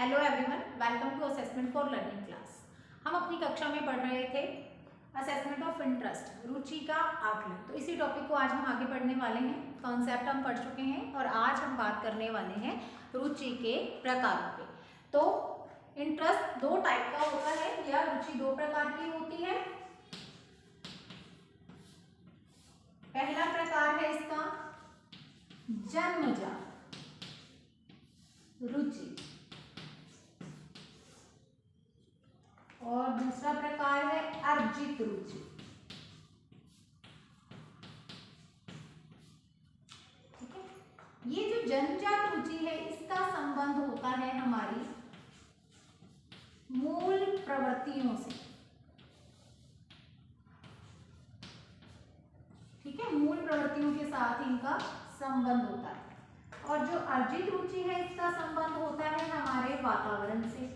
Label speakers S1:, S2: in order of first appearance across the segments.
S1: Hello everyone, welcome to assessment for learning class. हम अपनी कक्षा में पढ़ रहे थे असेसमेंट ऑफ इंटरेस्ट, रुचि का आकलन। तो इसी टॉपिक को आज हम आगे पढ़ने वाले हैं। कॉन्सेप्ट हम पढ़ चुके हैं और आज हम बात करने वाले हैं रुचि के प्रकारों पे। तो इंटरेस्ट दो टाइप का होता है या रुचि दो प्रकार की होती है। पहला प्रकार है इसका जन्मजात रुचि और दूसरा प्रकार है अर्जित रुचि। ठीक है, ये जो जन्मजात रुचि है इसका संबंध होता है हमारी मूल प्रवृत्तियों से। ठीक है, मूल प्रवृत्तियों के साथ इनका संबंध होता है। और जो अर्जित रुचि है इसका संबंध होता है हमारे वातावरण से।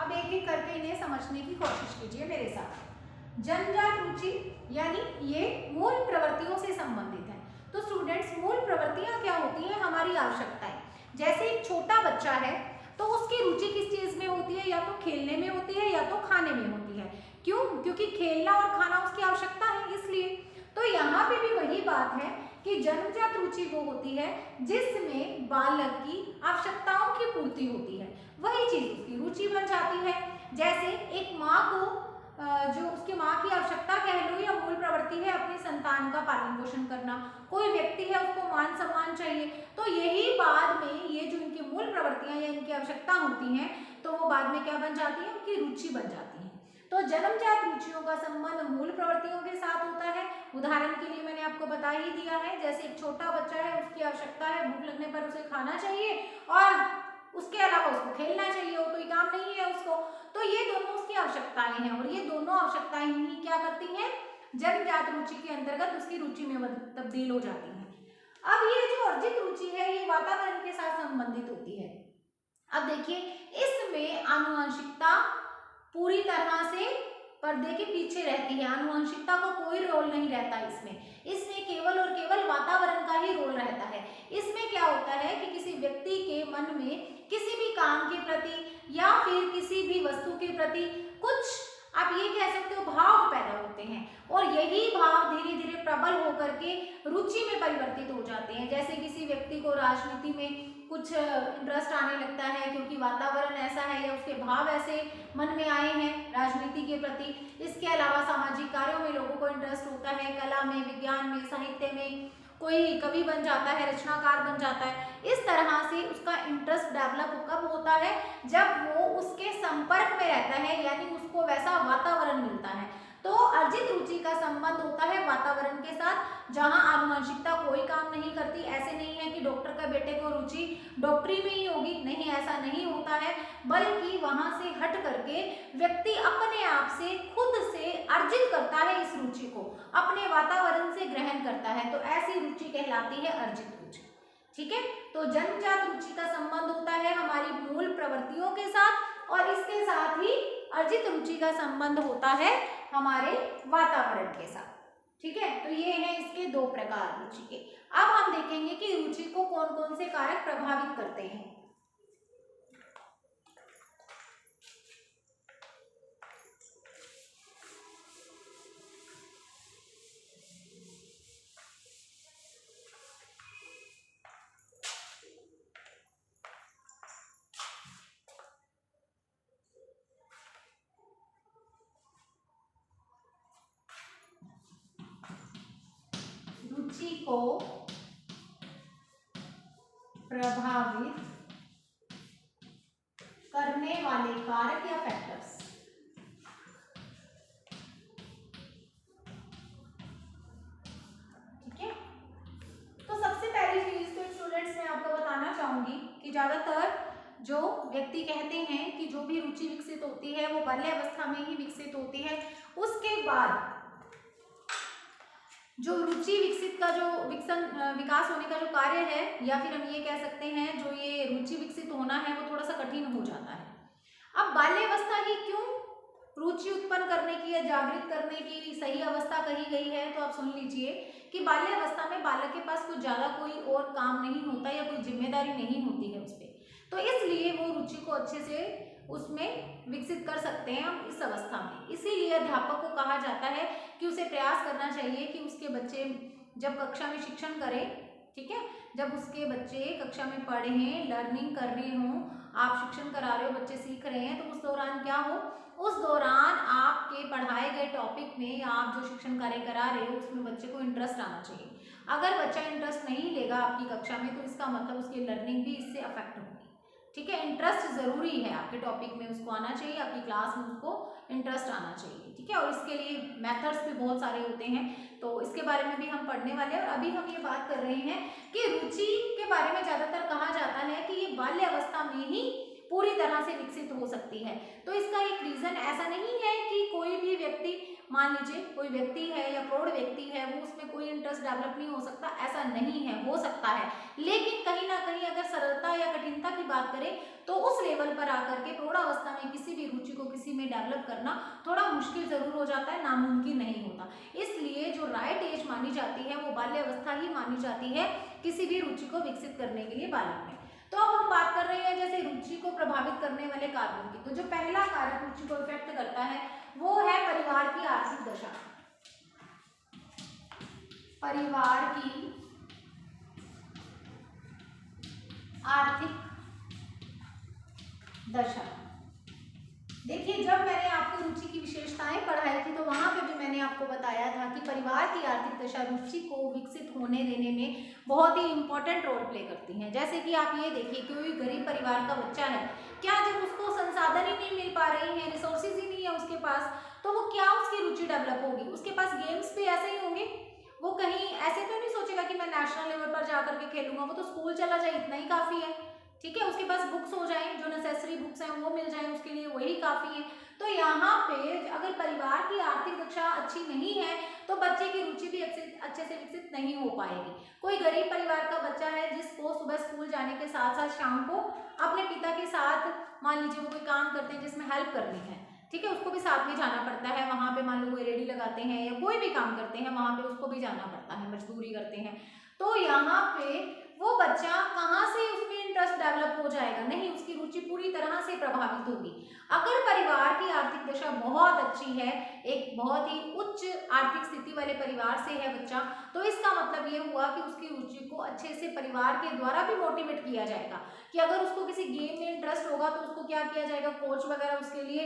S1: अब एक एक करके इन्हें समझने की कोशिश कीजिए मेरे साथ। जन्मजात रुचि यानी ये मूल प्रवृत्तियों से संबंधित है। तो स्टूडेंट्स, मूल प्रवृत्तियां क्या होती हैं? हमारी आवश्यकताएं। जैसे एक छोटा बच्चा है तो उसकी रुचि किस चीज में होती है? या तो खेलने में होती है या तो खाने में होती है। क्यों? क्योंकि खेलना और खाना उसकी आवश्यकता है, इसलिए। तो यहाँ पे भी वही बात है कि जन्मजात रुचि वो होती है जिसमें बालक की आवश्यकताओं की पूर्ति होती है, वही चीज उसकी रुचि बन जाती है। जैसे एक माँ को जो उसकी माँ की आवश्यकता कह लो या मूल प्रवृत्ति है अपनी संतान का पालन पोषण करना। कोई व्यक्ति है उसको मान सम्मान चाहिए, तो यही बाद में ये जो इनकी मूल प्रवृत्तियां या इनकी आवश्यकता होती हैं तो वो बाद में क्या बन जाती है? उनकी रुचि बन जाती है। तो जन्मजात रुचियों का संबंध मूल प्रवृत्तियों के साथ होता है। उदाहरण के लिए मैंने आपको बता ही दिया है, जैसे एक छोटा बच्चा है, उसकी आवश्यकता है भूख लगने पर उसे खाना चाहिए और उसके अलावा उसको खेलना चाहिए और कोई काम नहीं है उसको। तो ये दोनों उसकी आवश्यकताएं हैं और ये दोनों आवश्यकताएं ही क्या करती हैं? जन्मजात रुचि के अंतर्गत उसकी रुचि में तब्दील हो जाती हैं। अब ये जो अर्जित रुचि है ये वातावरण के साथ संबंधित होती है। अब देखिए, इसमें आनुवंशिकता पूरी तरह से पर्दे के पीछे रहती है। आनुवंशिकता का कोई रोल नहीं रहता इसमें केवल और केवल वातावरण का ही रोल रहता है। इसमें क्या होता है कि किसी व्यक्ति के मन में किसी भी काम के प्रति या फिर किसी भी वस्तु के प्रति कुछ, आप ये कह सकते हो, भाव पैदा होते हैं और यही भाव धीरे धीरे प्रबल होकर के रुचि में परिवर्तित हो जाते हैं। जैसे किसी व्यक्ति को राजनीति में कुछ इंटरेस्ट आने लगता है क्योंकि वातावरण ऐसा है या उसके भाव ऐसे मन में आए हैं राजनीति के प्रति। इसके अलावा सामाजिक कार्यों में लोगों को इंटरेस्ट होता है, कला में, विज्ञान में, साहित्य में, कोई कवि बन जाता है, रचनाकार बन जाता है। इस तरह से उसका इंटरेस्ट डेवलप कब होता है? जब वो उसके संपर्क में रहता है, यानी उसको वैसा वातावरण मिलता है। तो अर्जित रुचि का संबंध होता है वातावरण के साथ, जहां आनुवंशिकता कोई काम नहीं करती। ऐसे नहीं है कि डॉक्टर का बेटे को रुचि डॉक्टरी में ही होगी, नहीं, ऐसा नहीं होता है, बल्कि वहां से हट करके व्यक्ति अपने आप से खुद से अर्जित करता है इस रुचि को, अपने वातावरण से ग्रहण करता है। तो ऐसी रुचि कहलाती है अर्जित रुचि। ठीक है, तो जन्मजात रुचि का संबंध होता है हमारी मूल प्रवृत्तियों के साथ और इसके साथ ही अर्जित रुचि का संबंध होता है हमारे वातावरण के साथ। ठीक है, तो ये है इसके दो प्रकार रुचि के। अब हम देखेंगे कि रुचि को कौन कौन से कारक प्रभावित करते हैं। रुचि को प्रभावित करने वाले कारक या फैक्टर्स। ठीक है, तो सबसे पहली चीज तो स्टूडेंट्स मैं आपको बताना चाहूंगी कि ज्यादातर जो व्यक्ति कहते हैं कि जो भी रुचि विकसित होती है वो बाल्यावस्था में ही विकसित होती है। उसके बाद जो रुचि विकसित का जो विकास होने का जो कार्य है, या फिर हम ये कह सकते हैं जो ये रुचि विकसित होना है, वो थोड़ा सा कठिन हो जाता है। अब बाल्यावस्था ही क्यों रुचि उत्पन्न करने की या जागृत करने की सही अवस्था कही गई है, तो आप सुन लीजिए कि बाल्यावस्था में बालक के पास कुछ ज़्यादा कोई और काम नहीं होता या कोई जिम्मेदारी नहीं होती है उस पर, तो इसलिए वो रुचि को अच्छे से उसमें विकसित कर सकते हैं हम इस अवस्था में। इसीलिए अध्यापक को कहा जाता है कि उसे प्रयास करना चाहिए कि उसके बच्चे जब कक्षा में शिक्षण करें, ठीक है, जब उसके बच्चे कक्षा में पढ़ें, लर्निंग कर रहे हों, आप शिक्षण करा रहे हो, बच्चे सीख रहे हैं, तो उस दौरान क्या हो, उस दौरान आपके पढ़ाए गए टॉपिक में या आप जो शिक्षण कार्य करा रहे हो उसमें बच्चे को इंटरेस्ट आना चाहिए। अगर बच्चा इंटरेस्ट नहीं लेगा आपकी कक्षा में, तो इसका मतलब उसकी लर्निंग भी इससे अफेक्ट होगी, ठीक है। इंटरेस्ट जरूरी है, आपके टॉपिक में उसको आना चाहिए, आपकी क्लास में उसको इंटरेस्ट आना चाहिए, ठीक है। और इसके लिए मेथड्स भी बहुत सारे होते हैं, तो इसके बारे में भी हम पढ़ने वाले हैं। और अभी हम ये बात कर रहे हैं कि रुचि के बारे में ज्यादातर कहा जाता है कि ये बाल्य अवस्था में ही पूरी तरह से विकसित हो सकती है। तो इसका एक रीजन ऐसा नहीं है कि कोई भी व्यक्ति, मान लीजिए कोई व्यक्ति है या प्रौढ़ व्यक्ति है, वो उसमें कोई इंटरेस्ट डेवलप नहीं हो सकता, ऐसा नहीं है, हो सकता है, लेकिन कहीं ना कहीं अगर सरलता या कठिनता की बात करें तो उस लेवल पर आकर के प्रौढ़ावस्था में किसी भी रुचि को किसी में डेवलप करना थोड़ा मुश्किल जरूर हो जाता है, नामुमकिन नहीं होता। इसलिए जो राइट एज मानी जाती है वो बाल्यावस्था ही मानी जाती है किसी भी रुचि को विकसित करने के लिए बालक में। तो अब हम बात कर रहे हैं जैसे रुचि को प्रभावित करने वाले कारकों की। तो जो पहला कारक रुचि को इफेक्ट करता है वो है परिवार की आर्थिक दशा। परिवार की आर्थिक दशा। देखिए, जब मैंने आपको रुचि की विशेषताएं पढ़ाई थी तो वहां पे भी मैंने आपको बताया था कि परिवार की आर्थिक दशा रुचि को विकसित होने देने में बहुत ही इंपॉर्टेंट रोल प्ले करती हैं। जैसे कि आप ये देखिए, कोई गरीब परिवार का बच्चा है, क्या जब उसको संसाधन ही नहीं मिल पा रहे हैं, रिसोर्सेज ही नहीं है उसके पास, तो वो क्या उसकी रुचि डेवलप होगी? उसके पास गेम्स भी ऐसे ही होंगे, वो कहीं ऐसे तो नहीं सोचेगा कि मैं नेशनल लेवल पर जाकर के खेलूंगा, वो तो स्कूल चला जाए इतना ही काफी है, ठीक है। उसके पास बुक्स हो जाए, जो नेसेसरी बुक्स हैं वो मिल जाए उसके लिए, वही काफी है। तो यहाँ पे अगर परिवार की आर्थिक दशा अच्छी नहीं है तो बच्चे की रुचि भी अच्छे से विकसित नहीं हो पाएगी। कोई गरीब परिवार का बच्चा है जिसको सुबह स्कूल जाने के साथ साथ शाम को अपने पिता के साथ, मान लीजिए वो कोई काम करते हैं जिसमें हेल्प करनी है, ठीक है, उसको भी साथ में जाना पड़ता है, वहां पे मान लो कोई रेडी लगाते हैं या कोई भी काम करते हैं, वहां पे उसको भी जाना पड़ता है, मजदूरी करते हैं, तो यहाँ पे वो बच्चा कहाँ से उसमें इंटरेस्ट डेवलप हो जाएगा? नहीं, उसकी रुचि पूरी तरह से प्रभावित होगी। अगर परिवार की आर्थिक दशा बहुत अच्छी है, एक बहुत ही उच्च आर्थिक स्थिति वाले परिवार से है बच्चा, तो इसका मतलब ये हुआ कि उसकी रुचि को अच्छे से परिवार के द्वारा भी मोटिवेट किया जाएगा कि अगर उसको किसी गेम में इंटरेस्ट होगा तो उसको क्या किया जाएगा, कोच वगैरह उसके लिए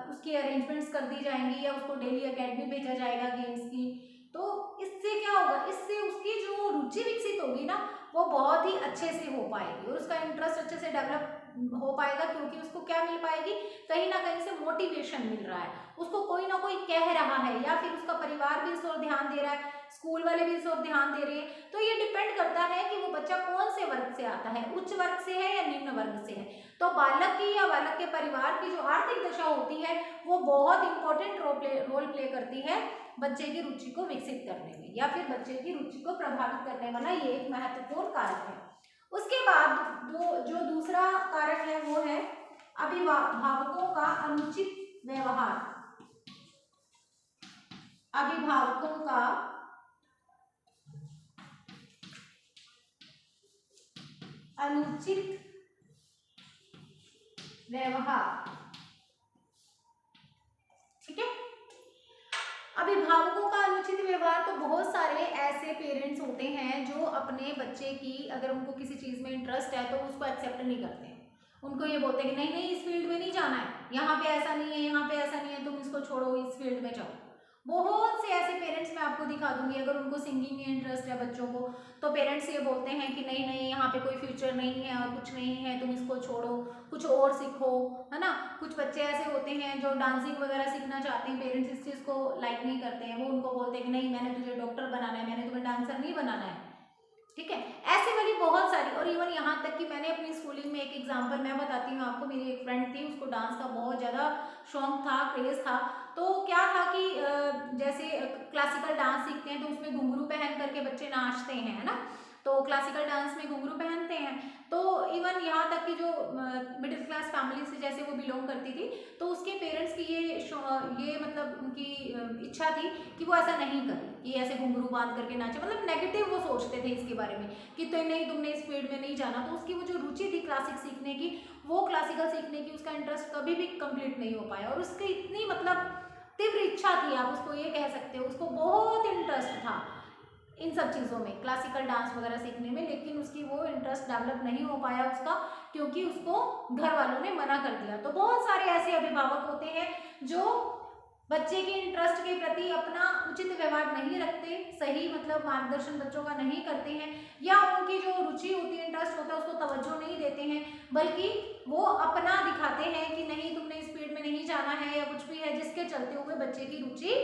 S1: उसकी अरेंजमेंट्स कर दी जाएंगी या उसको डेली एकेडमी भेजा जाएगा गेम्स की। तो इससे क्या होगा, इससे उसकी जो रुचि विकसित होगी ना वो बहुत ही अच्छे से हो पाएगी और उसका इंटरेस्ट अच्छे से डेवलप हो पाएगा, क्योंकि उसको क्या मिल पाएगी, कहीं ना कहीं से मोटिवेशन मिल रहा है, उसको कोई ना कोई कह रहा है या फिर उसका परिवार भी इस ओर ध्यान दे रहा है, स्कूल वाले भी इस ओर ध्यान दे रहे हैं। तो ये डिपेंड करता है कि वो बच्चा कौन से वर्ग से आता है, उच्च वर्ग से है या निम्न वर्ग से है। तो बालक की या बालक के परिवार की जो आर्थिक दशा होती है वो बहुत इंपॉर्टेंट रोल प्ले करती है बच्चे की रुचि को विकसित करने में या फिर बच्चे की रुचि को प्रभावित करने वाला ये एक महत्वपूर्ण कारक है। उसके बाद जो दूसरा कारक है वो है अभिभावकों का अनुचित व्यवहार। अभिभावकों का अनुचित व्यवहार, ठीक है। अभिभावकों का अनुचित व्यवहार, तो बहुत सारे ऐसे पेरेंट्स होते हैं जो अपने बच्चे की, अगर उनको किसी चीज में इंटरेस्ट है तो उसको एक्सेप्ट नहीं करते हैं, उनको ये बोलते हैं कि नहीं नहीं इस फील्ड में नहीं जाना है, यहाँ पे ऐसा नहीं है, यहाँ पे ऐसा नहीं है, तुम इसको छोड़ो, इस फील्ड में जाओ। बहुत से ऐसे पेरेंट्स मैं आपको दिखा दूंगी, अगर उनको सिंगिंग में इंटरेस्ट है बच्चों को तो पेरेंट्स ये बोलते हैं कि नहीं नहीं यहाँ पे कोई फ्यूचर नहीं है और कुछ नहीं है, तुम इसको छोड़ो, कुछ और सीखो, है ना। कुछ बच्चे ऐसे होते हैं जो डांसिंग वगैरह सीखना चाहते हैं, पेरेंट्स इस चीज़ को लाइक नहीं करते हैं, वो उनको बोलते हैं कि नहीं मैंने तुझे डॉक्टर बनाना है, मैंने तुम्हें डांसर नहीं बनाना है, ठीक है। ऐसे वाली बहुत सारी, और इवन यहाँ तक कि मैंने अपनी स्कूलिंग में एक एग्जांपल मैं बताती हूँ आपको। मेरी एक फ्रेंड थी, उसको डांस का बहुत ज़्यादा शौक था, क्रेज था। तो क्या था कि जैसे क्लासिकल डांस सीखते हैं तो उसमें घुंघरू पहन करके बच्चे नाचते हैं, है ना। तो क्लासिकल डांस में घुंघरू पहनते हैं, तो इवन इवन यहाँ तक कि जो मिडिल क्लास फैमिली से जैसे वो बिलोंग करती थी, तो उसके पेरेंट्स की ये मतलब उनकी इच्छा थी कि वो ऐसा नहीं करे, कि ऐसे घुंघरू बांध करके नाचे, मतलब नेगेटिव वो सोचते थे इसके बारे में कि तो नहीं, तुमने इस फील्ड में नहीं जाना। तो उसकी वो जो रुचि थी क्लासिक सीखने की, वो क्लासिकल सीखने की उसका इंटरेस्ट कभी भी कंप्लीट नहीं हो पाया। और उसकी इतनी मतलब तीव्र इच्छा थी, आप उसको ये कह सकते हो, उसको बहुत इंटरेस्ट था इन सब चीज़ों में, क्लासिकल डांस वगैरह सीखने में, लेकिन उसकी वो इंटरेस्ट डेवलप नहीं हो पाया उसका, क्योंकि उसको घर वालों ने मना कर दिया। तो बहुत सारे ऐसे अभिभावक होते हैं जो बच्चे के इंटरेस्ट के प्रति अपना उचित व्यवहार नहीं रखते, सही मतलब मार्गदर्शन बच्चों का नहीं करते हैं, या उनकी जो रुचि होती है, इंटरेस्ट होता है, उसको तवज्जो नहीं देते हैं, बल्कि वो अपना दिखाते हैं कि नहीं, तुमने इस फील्ड में नहीं जाना है या कुछ भी है, जिसके चलते हुए बच्चे की रुचि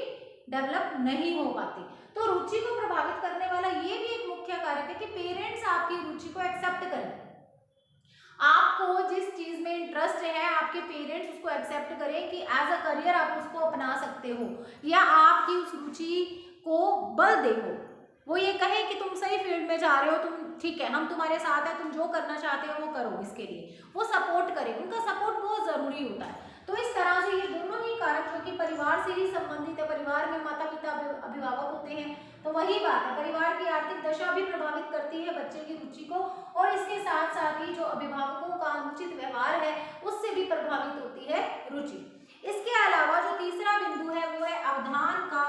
S1: डेवलप नहीं हो पाती। तो रुचि को प्रभावित करने वाला ये भी एक मुख्य कारक है कि पेरेंट्स आपकी रुचि को एक्सेप्ट करें। आपको जिस चीज में इंटरेस्ट है, आपके पेरेंट्स उसको एक्सेप्ट करें कि एज अ करियर आप उसको अपना सकते हो, या आपकी उस रुचि को बल दे वो ये कहे कि तुम सही फील्ड में जा रहे हो, तुम ठीक है, हम तुम्हारे साथ हैं, तुम जो करना चाहते हो वो करो, इसके लिए वो सपोर्ट करें। उनका सपोर्ट बहुत जरूरी होता है। तो इस तरह से ये दोनों ही कारक जो कि परिवार से ही संबंधित है, परिवार में माता पिता अभिभावक होते हैं, तो वही बात है, परिवार की आर्थिक दशा भी प्रभावित करती है बच्चे की रुचि को, और इसके साथ साथ ही जो अभिभावकों का अनुचित व्यवहार है उससे भी प्रभावित होती है रुचि। इसके अलावा जो तीसरा बिंदु है वो है अवधान का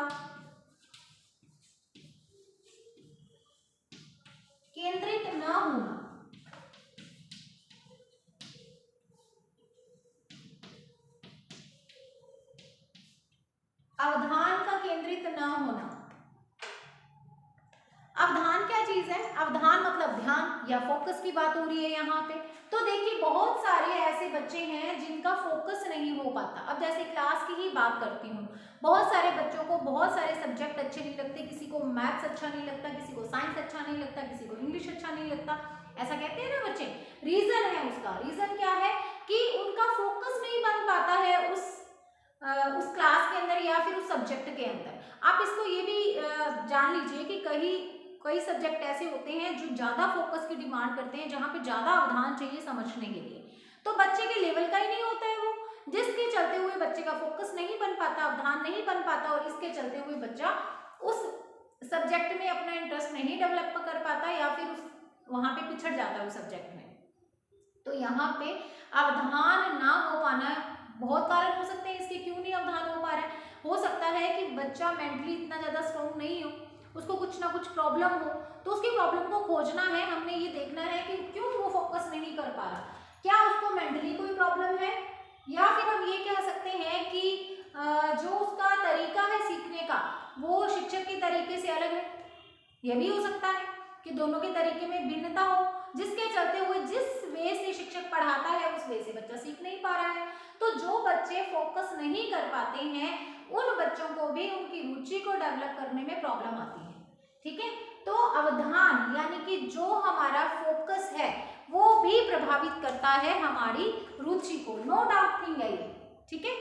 S1: केंद्रित न होना। अवधान का केंद्रित न होना। अवधान क्या चीज है? अवधान मतलब ध्यान या फोकस की बात हो रही है यहाँ पे। तो देखिए बहुत सारे ऐसे बच्चे हैं जिनका फोकस नहीं हो पाता। अब जैसे क्लास की ही बात करती हूँ, बहुत सारे बच्चों को बहुत सारे सब्जेक्ट अच्छे नहीं लगते, किसी को मैथ्स अच्छा नहीं लगता, किसी को साइंस अच्छा नहीं लगता, किसी को इंग्लिश अच्छा नहीं लगता, ऐसा कहते हैं ना बच्चे। रीजन है उसका, रीजन क्या है कि उनका फोकस नहीं बन पाता है उस क्लास के अंदर या फिर उस सब्जेक्ट के अंदर। आप इसको ये भी जान लीजिए कि कई सब्जेक्ट ऐसे होते हैं जो ज्यादा फोकस की डिमांड करते हैं, जहाँ पे ज्यादा अवधान चाहिए समझने के लिए, तो बच्चे के लेवल का ही नहीं होता है वो, जिसके चलते हुए बच्चे का फोकस नहीं बन पाता, अवधान नहीं बन पाता, और इसके चलते हुए बच्चा उस सब्जेक्ट में अपना इंटरेस्ट नहीं डेवलप कर पाता, या फिर वहां पे पिछड़ जाता है उस सब्जेक्ट में। तो यहाँ पे अवधान ना हो पाना, बहुत कारण हो सकते हैं इसके, क्यों नहीं अवधान हो पा रहा है। हो सकता है कि बच्चा मेंटली इतना ज्यादा स्ट्रॉन्ग नहीं हो, उसको कुछ ना कुछ प्रॉब्लम हो, तो उसकी प्रॉब्लम को खोजना है, हमने ये देखना है कि क्यों वो फोकस नहीं कर पा रहा, क्या उसको मेंटली कोई प्रॉब्लम है, या फिर हम ये कह सकते हैं कि जो उसका तरीका है सीखने का वो शिक्षक के तरीके से अलग है। यह भी हो सकता है कि दोनों के तरीके में भिन्नता हो, जिसके चलते हुए जिस वे से शिक्षक पढ़ाता है उस वे से बच्चा सीख नहीं पा रहा है। तो जो बच्चे फोकस नहीं कर पाते हैं उन बच्चों को भी उनकी रुचि को डेवलप करने में प्रॉब्लम आती है। ठीक है, तो अवधान यानी कि जो हमारा फोकस है वो भी प्रभावित करता है हमारी रुचि को, नो डाउट थिंग है ये। ठीक है,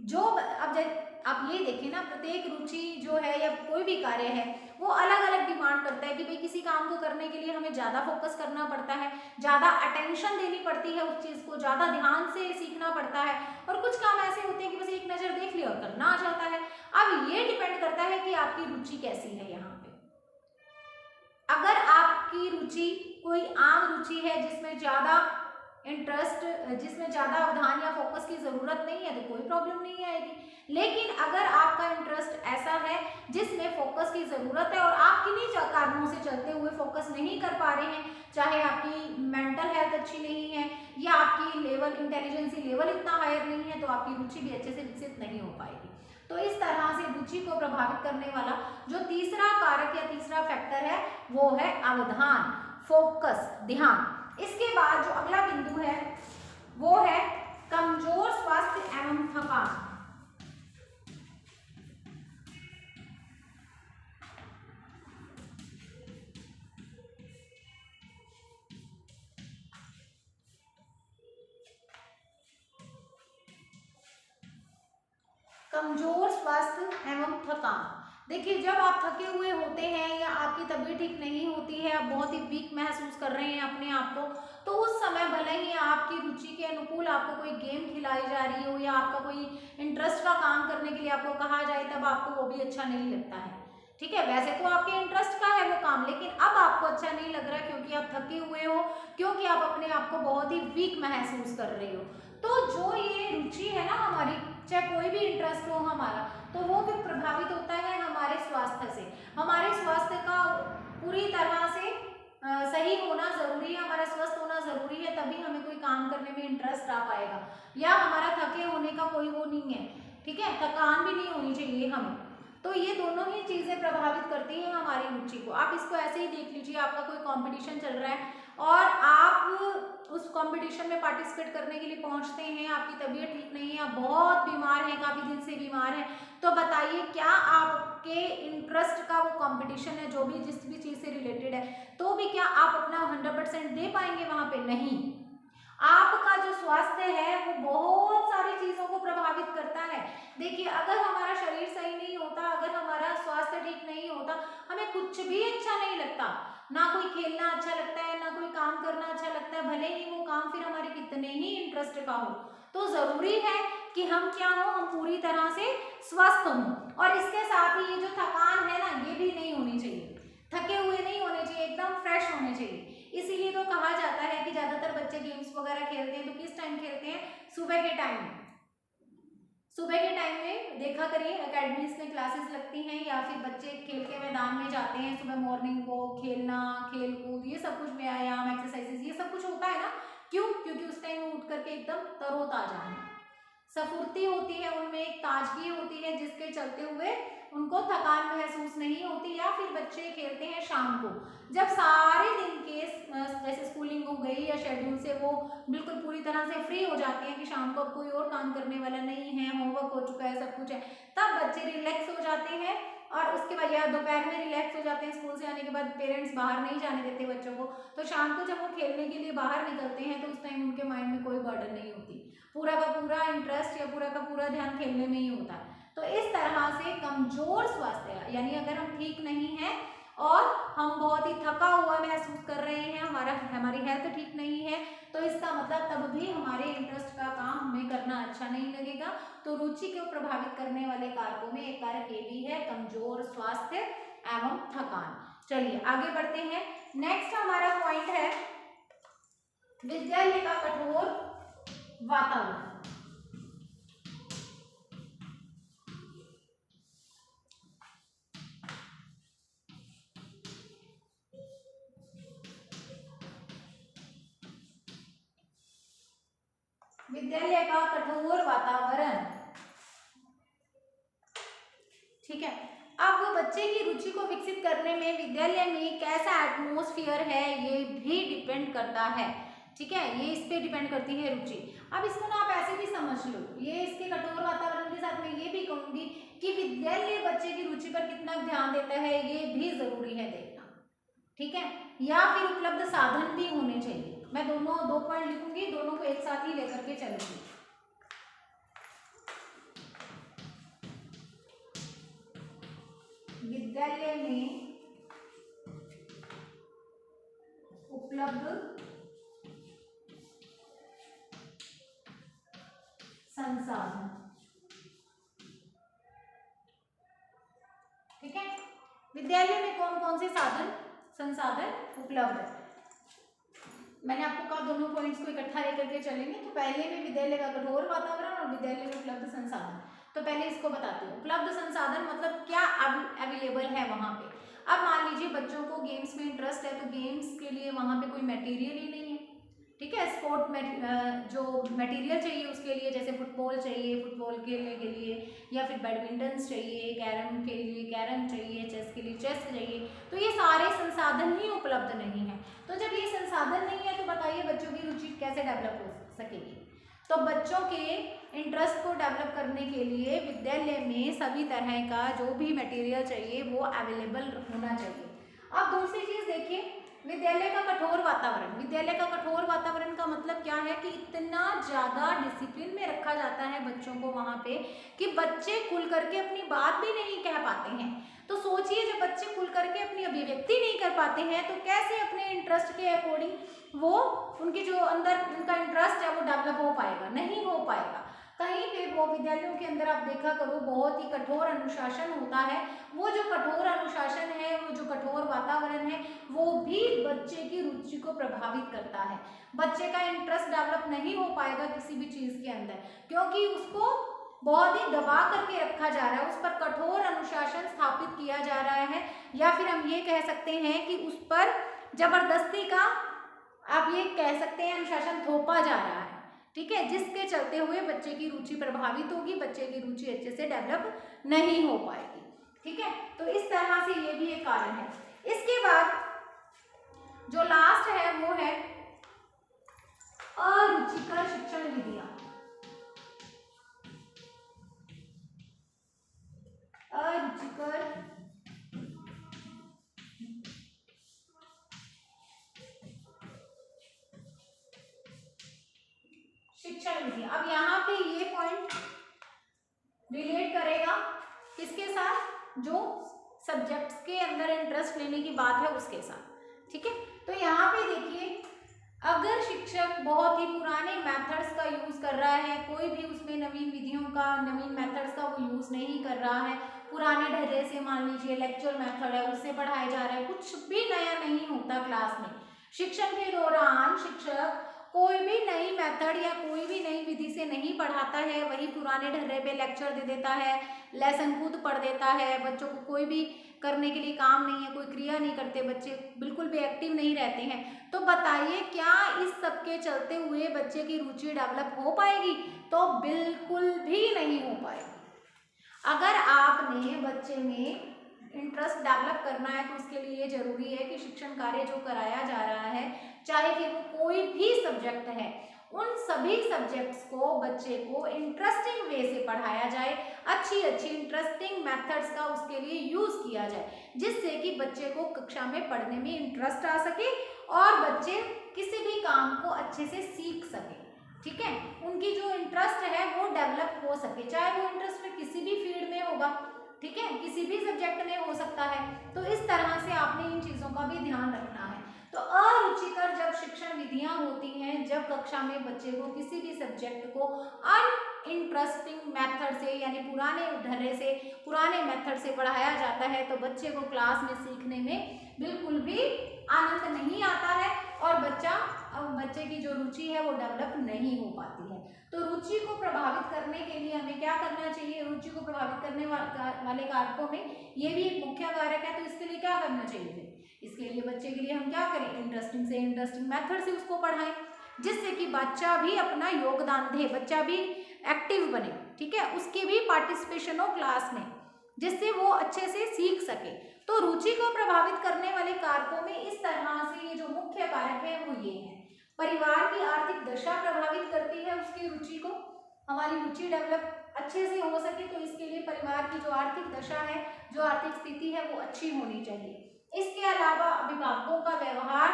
S1: जो अब आप ये देखें ना, प्रत्येक रुचि जो है या कोई भी कार्य है वो अलग अलग डिमांड करता है कि भाई किसी काम को करने के लिए हमें ज़्यादा फोकस करना पड़ता है, ज़्यादा अटेंशन देनी पड़ती है उस चीज़ को, ज़्यादा ध्यान से सीखना पड़ता है, और कुछ काम ऐसे होते हैं कि बस एक नज़र देख लिया और करना आ जाता है। अब ये डिपेंड करता है कि आपकी रुचि कैसी है। यहाँ पे अगर आपकी रुचि कोई आम रुचि है जिसमें ज़्यादा इंटरेस्ट, जिसमें ज़्यादा अवधान या फोकस की ज़रूरत नहीं है, तो कोई प्रॉब्लम नहीं आएगी। लेकिन अगर आपका इंटरेस्ट ऐसा है जिसमें फोकस की ज़रूरत है और आप किन्हीं कारणों से चलते हुए फोकस नहीं कर पा रहे हैं, चाहे आपकी मेंटल हेल्थ अच्छी नहीं है या आपकी लेवल इंटेलिजेंसी लेवल इतना हायर नहीं है, तो आपकी रुचि भी अच्छे से विकसित नहीं हो पाएगी। तो इस तरह से रुचि को प्रभावित करने वाला जो तीसरा कारक या तीसरा फैक्टर है वो है अवधान, फोकस, ध्यान। इसके बाद जो अगला बिंदु है वो है कमजोर स्वास्थ्य एवं थकान। कमजोर स्वास्थ्य एवं थकान। देखिए जब आप थके हुए होते हैं या आपकी तबीयत ठीक नहीं होती है, आप बहुत ही वीक महसूस कर रहे हैं अपने आप को, तो उस समय भले ही आपकी रुचि के अनुकूल आपको कोई गेम खिलाई जा रही हो या आपका कोई इंटरेस्ट का काम करने के लिए आपको कहा जाए, तब आपको वो भी अच्छा नहीं लगता है। ठीक है, वैसे तो आपके इंटरेस्ट का है वो काम, लेकिन अब आपको अच्छा नहीं लग रहा क्योंकि आप थके हुए हो, क्योंकि आप अपने आप को बहुत ही वीक महसूस कर रहे हो। तो जो ये रुचि है ना हमारी, चाहे कोई भी इंटरेस्ट हो हमारा, तो वो भी प्रभावित होता है हमारे स्वास्थ्य से। हमारे स्वास्थ्य का पूरी तरह से सही होना जरूरी है, हमारा स्वस्थ होना जरूरी है, तभी हमें कोई काम करने में इंटरेस्ट आ पाएगा। या हमारा थके होने का कोई वो नहीं है, ठीक है, थकान भी नहीं होनी चाहिए हमें। तो ये दोनों ही चीजें प्रभावित करती हैं हमारी रुचि को। आप इसको ऐसे ही देख लीजिए, आपका कोई कंपटीशन चल रहा है और आप उस कंपटीशन में पार्टिसिपेट करने के लिए पहुंचते हैं, आपकी तबीयत ठीक नहीं है, आप बहुत बीमार हैं, काफी दिन से बीमार हैं, तो बताइए क्या आपके इंटरेस्ट का वो कंपटीशन है जो भी जिस भी चीज से रिलेटेड है, तो भी क्या आप अपना 100% दे पाएंगे वहां पे? नहीं। आपका जो स्वास्थ्य है वो बहुत सारी चीजों को प्रभावित करता है। देखिए, अगर हमारा शरीर सही नहीं होता, अगर हमारा स्वास्थ्य ठीक नहीं होता, हमें कुछ भी अच्छा नहीं लगता, ना कोई खेलना अच्छा लगता है, ना कोई काम करना अच्छा लगता है, भले ही वो काम फिर हमारे कितने ही इंटरेस्ट का हो। तो जरूरी है कि हम क्या हो, हम पूरी तरह से स्वस्थ हों। और इसके साथ ही ये जो थकान है ना, ये भी नहीं होनी चाहिए, थके हुए नहीं होने चाहिए, एकदम फ्रेश होने चाहिए। इसीलिए तो कहा जाता है कि ज्यादातर बच्चे गेम्स वगैरह खेलते हैं तो किस टाइम खेलते हैं? सुबह के टाइम में। सुबह के टाइम में देखा करिए एकेडमीज में क्लासेस लगती हैं, या फिर बच्चे खेल के मैदान में जाते हैं सुबह मॉर्निंग वॉक, खेलना, खेल कूद, ये सब कुछ, व्यायाम, एक्सरसाइजेस, ये सब कुछ होता है ना। क्यों? क्योंकि उस टाइम उठ करके एकदम तरोताजा है, स्फूर्ति होती है उनमें, एक ताजगी होती है, जिसके चलते हुए उनको थकान महसूस नहीं होती। या फिर बच्चे खेलते हैं शाम को, जब सारे दिन के जैसे स्कूलिंग हो गई या शेड्यूल से वो बिल्कुल पूरी तरह से फ्री हो जाते हैं कि शाम को अब कोई और काम करने वाला नहीं है, होमवर्क हो चुका है, सब कुछ है, तब बच्चे रिलैक्स हो जाते हैं। और उसके बाद या दोपहर में रिलैक्स हो जाते हैं, स्कूल से आने के बाद पेरेंट्स बाहर नहीं जाने देते बच्चों को, तो शाम को जब वो खेलने के लिए बाहर निकलते हैं तो उस टाइम उनके माइंड में कोई बर्डन नहीं होती, पूरा का पूरा इंटरेस्ट या पूरा का पूरा ध्यान खेलने में ही होता है। तो इस तरह से कमजोर स्वास्थ्य, यानी अगर हम ठीक नहीं हैं और हम बहुत ही थका हुआ महसूस कर रहे हैं, हमारी हेल्थ ठीक नहीं है, तो इसका मतलब तब भी हमारे इंटरेस्ट का काम हमें करना अच्छा नहीं लगेगा। तो रुचि को प्रभावित करने वाले कारकों में एक कारक ये भी है, कमजोर स्वास्थ्य एवं थकान। चलिए आगे बढ़ते हैं। नेक्स्ट हमारा पॉइंट है विद्यालय का कठोर वातावरण। विद्यालय का कठोर वातावरण, ठीक है। अब बच्चे की रुचि को विकसित करने में विद्यालय में कैसा एटमॉस्फेयर है ये भी डिपेंड करता है, ठीक है, ये इस पे डिपेंड करती है रुचि। अब इसको ना आप ऐसे भी समझ लो, ये इसके कठोर वातावरण के साथ मैं ये भी कहूंगी कि विद्यालय बच्चे की रुचि पर कितना ध्यान देता है ये भी जरूरी है देखना, ठीक है। या फिर उपलब्ध साधन भी होने चाहिए। मैं दोनों दो पॉइंट लिखूंगी, दोनों को एक साथ ही लेकर के चलूंगी। विद्यालय में उपलब्ध संसाधन, ठीक है। विद्यालय में कौन कौन से साधन संसाधन उपलब्ध है, मैंने आपको कहा दोनों पॉइंट्स को इकट्ठा लेकर के चलेंगे। तो पहले में विद्यालय का कठोर वातावरण और विद्यालय में उपलब्ध संसाधन। तो पहले इसको बताती हूँ। उपलब्ध संसाधन मतलब क्या अवेलेबल है वहां पे। अब मान लीजिए बच्चों को गेम्स में इंटरेस्ट है, तो गेम्स के लिए वहां पे कोई मटेरियल ही नहीं है, ठीक है। स्पोर्ट में जो मटेरियल चाहिए उसके लिए, जैसे फुटबॉल चाहिए, फुटबॉल खेलने के लिए, या फिर बैडमिंटन चाहिए, कैरम के लिए कैरम चाहिए, चेस के लिए चेस चाहिए, तो ये सारे संसाधन ही उपलब्ध नहीं है। तो जब ये संसाधन नहीं है तो बताइए बच्चों की रुचि कैसे डेवलप हो सकेगी। तो बच्चों के इंटरेस्ट को डेवलप करने के लिए विद्यालय में सभी तरह का जो भी मटेरियल चाहिए वो अवेलेबल होना चाहिए। अब दूसरी चीज देखिए, विद्यालय का कठोर वातावरण। विद्यालय का कठोर वातावरण का मतलब क्या है कि इतना ज्यादा डिसिप्लिन में रखा जाता है बच्चों को वहां पे कि बच्चे खुल करके अपनी बात भी नहीं कह पाते हैं। तो सोचिए, जब बच्चे खुल करके अपनी अभिव्यक्ति नहीं कर पाते हैं तो कैसे अपने इंटरेस्ट के अकॉर्डिंग वो उनके जो अंदर उनका इंटरेस्ट है वो डेवलप हो पाएगा, नहीं हो पाएगा। कहीं पे वो विद्यालयों के अंदर आप देखा करो बहुत ही कठोर अनुशासन होता है, वो जो कठोर अनुशासन है, वो जो कठोर वातावरण है, वो भी बच्चे की रुचि को प्रभावित करता है। बच्चे का इंटरेस्ट डेवलप नहीं हो पाएगा किसी भी चीज के अंदर, क्योंकि उसको बहुत ही दबा करके रखा जा रहा है, उस पर कठोर अनुशासन स्थापित किया जा रहा है, या फिर हम ये कह सकते हैं कि उस पर जबरदस्ती का आप ये कह सकते हैं अनुशासन थोपा जा रहा है, ठीक है, जिसके चलते हुए बच्चे की रुचि प्रभावित होगी, बच्चे की रुचि अच्छे से डेवलप नहीं हो पाएगी, ठीक है। तो इस तरह से ये भी एक कारण है। इसके बाद जो लास्ट है वो है अरुचिकर शिक्षण विधियां। अरुचिकर शिक्षण विधि। अब यहाँ पे ये पॉइंट रिलेट करेगा किसके साथ, जो सब्जेक्ट्स के अंदर इंटरेस्ट लेने की बात है उसके साथ, ठीक है। तो यहाँ पे देखिए, अगर शिक्षक बहुत ही पुराने मेथड्स का यूज कर रहा है, कोई भी उसमें नवीन विधियों का, नवीन मेथड्स का वो यूज नहीं कर रहा है, पुराने ढर्रे से मान लीजिए लेक्चर मेथड है उससे पढ़ाया जा रहा है, कुछ भी नया नहीं होता क्लास में, शिक्षण के दौरान शिक्षक कोई भी नई मेथड या कोई भी नई विधि से नहीं पढ़ाता है, वही पुराने ढर्रे पे लेक्चर दे देता है, लेसन खुद पढ़ देता है, बच्चों को कोई भी करने के लिए काम नहीं है, कोई क्रिया नहीं करते, बच्चे बिल्कुल भी एक्टिव नहीं रहते हैं। तो बताइए क्या इस सब के चलते हुए बच्चे की रुचि डेवलप हो पाएगी? तो बिल्कुल भी नहीं हो पाएगी। अगर आपने बच्चे में इंटरेस्ट डेवलप करना है तो उसके लिए जरूरी है कि शिक्षण कार्य जो कराया जा रहा है, चाहे फिर वो कोई भी सब्जेक्ट है, उन सभी सब्जेक्ट्स को बच्चे को इंटरेस्टिंग वे से पढ़ाया जाए, अच्छी अच्छी इंटरेस्टिंग मेथड्स का उसके लिए यूज किया जाए, जिससे कि बच्चे को कक्षा में पढ़ने में इंटरेस्ट आ सके और बच्चे किसी भी काम को अच्छे से सीख सके, ठीक है। उनकी जो इंटरेस्ट है वो डेवलप हो सके, चाहे वो इंटरेस्ट में किसी भी फील्ड में होगा, ठीक है, किसी भी सब्जेक्ट में हो सकता है। तो इस तरह से आपने इन चीजों का भी ध्यान रखना है। तो अरुचिकर जब शिक्षण विधियां होती हैं, जब कक्षा में बच्चे को किसी भी सब्जेक्ट को अनइंटरेस्टिंग मेथड से यानी पुराने ढर्रे से, पुराने मेथड से पढ़ाया जाता है, तो बच्चे को क्लास में सीखने में बिल्कुल भी आनंद नहीं आता है और बच्चे की जो रुचि है वो डेवलप नहीं हो पाती है। तो रुचि को प्रभावित करने के लिए हमें क्या करना चाहिए? रुचि को प्रभावित करने वाले कारकों में ये भी एक मुख्य कारक है, तो इसके लिए क्या करना चाहिए? इसके लिए बच्चे के लिए हम क्या करें? इंटरेस्टिंग से इंटरेस्टिंग मेथड से उसको पढ़ाएं, जिससे कि बच्चा भी अपना योगदान दे, बच्चा भी एक्टिव बने, ठीक है, उसकी भी पार्टिसिपेशन हो क्लास में, जिससे वो अच्छे से सीख सके। तो रुचि को प्रभावित करने वाले कारकों में इस तरह से ये जो मुख्य कारक है वो ये है। परिवार की आर्थिक दशा प्रभावित करती है उसकी रुचि को, हमारी रुचि डेवलप अच्छे से हो सके तो इसके लिए परिवार की जो आर्थिक दशा है, जो आर्थिक स्थिति है वो अच्छी होनी चाहिए। इसके अलावा अभिभावकों का व्यवहार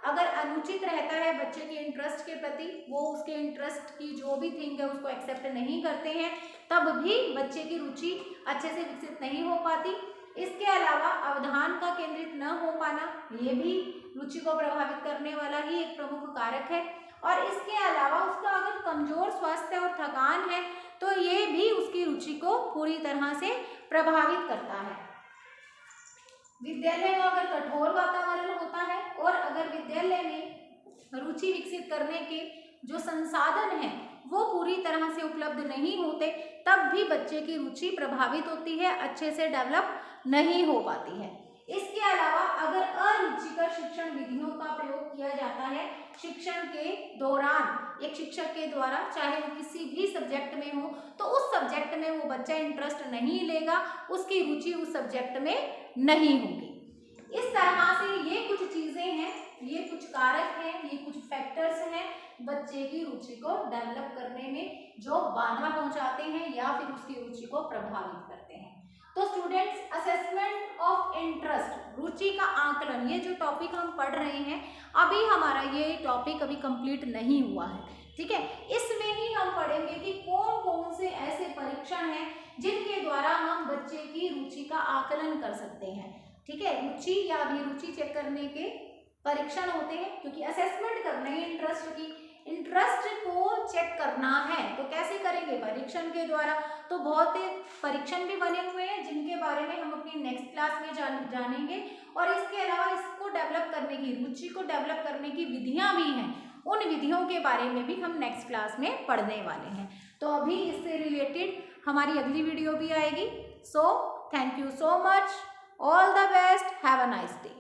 S1: अगर अनुचित रहता है बच्चे के इंटरेस्ट के प्रति, वो उसके इंटरेस्ट की जो भी थिंग है उसको एक्सेप्ट नहीं करते हैं, तब भी बच्चे की रुचि अच्छे से विकसित नहीं हो पाती। इसके अलावा अवधान का केंद्रित न हो पाना, ये भी रुचि को प्रभावित करने वाला ही एक प्रमुख कारक है। और इसके अलावा उसका अगर कमजोर स्वास्थ्य और थकान है तो ये भी उसकी रुचि को पूरी तरह से प्रभावित करता है। विद्यालय में अगर कठोर वातावरण होता है और अगर विद्यालय में रुचि विकसित करने के जो संसाधन हैं वो पूरी तरह से उपलब्ध नहीं होते, तब भी बच्चे की रुचि प्रभावित होती है, अच्छे से डेवलप नहीं हो पाती है। इसके अलावा अगर अरुचिकर शिक्षण विधियों का प्रयोग किया जाता है शिक्षण के दौरान एक शिक्षक के द्वारा, चाहे वो किसी भी सब्जेक्ट में हो, तो उस सब्जेक्ट में वो बच्चा इंटरेस्ट नहीं लेगा, उसकी रुचि उस सब्जेक्ट में नहीं होगी। इस तरह से ये कुछ चीजें हैं, ये कुछ कारक हैं, ये कुछ फैक्टर्स हैं बच्चे की रुचि को डेवलप करने में जो बाधा पहुंचाते हैं या फिर उसकी रुचि को प्रभावित करते हैं। तो स्टूडेंट्स, असेसमेंट ऑफ इंटरेस्ट, रुचि का आकलन, ये जो टॉपिक हम पढ़ रहे हैं अभी हमारा ये टॉपिक अभी कंप्लीट नहीं हुआ है, ठीक है। इसमें ही हम पढ़ेंगे कि कौन कौन से ऐसे परीक्षण हैं जिनके द्वारा हम बच्चे की रुचि का आकलन कर सकते हैं, ठीक है। रुचि या अभिरुचि चेक करने के परीक्षण होते हैं, क्योंकि असेसमेंट करना है इंटरेस्ट की, इंटरेस्ट को चेक करना है तो कैसे करेंगे, परीक्षण के द्वारा। तो बहुत परीक्षण भी बने हुए हैं जिनके बारे में हम अपनी नेक्स्ट क्लास में जानेंगे, और इसके अलावा इसको डेवलप करने की, रुचि को डेवलप करने की विधियां भी हैं, उन विधियों के बारे में भी हम नेक्स्ट क्लास में पढ़ने वाले हैं। तो अभी इससे रिलेटेड हमारी अगली वीडियो भी आएगी। So thank you so much, all the best, have a nice day.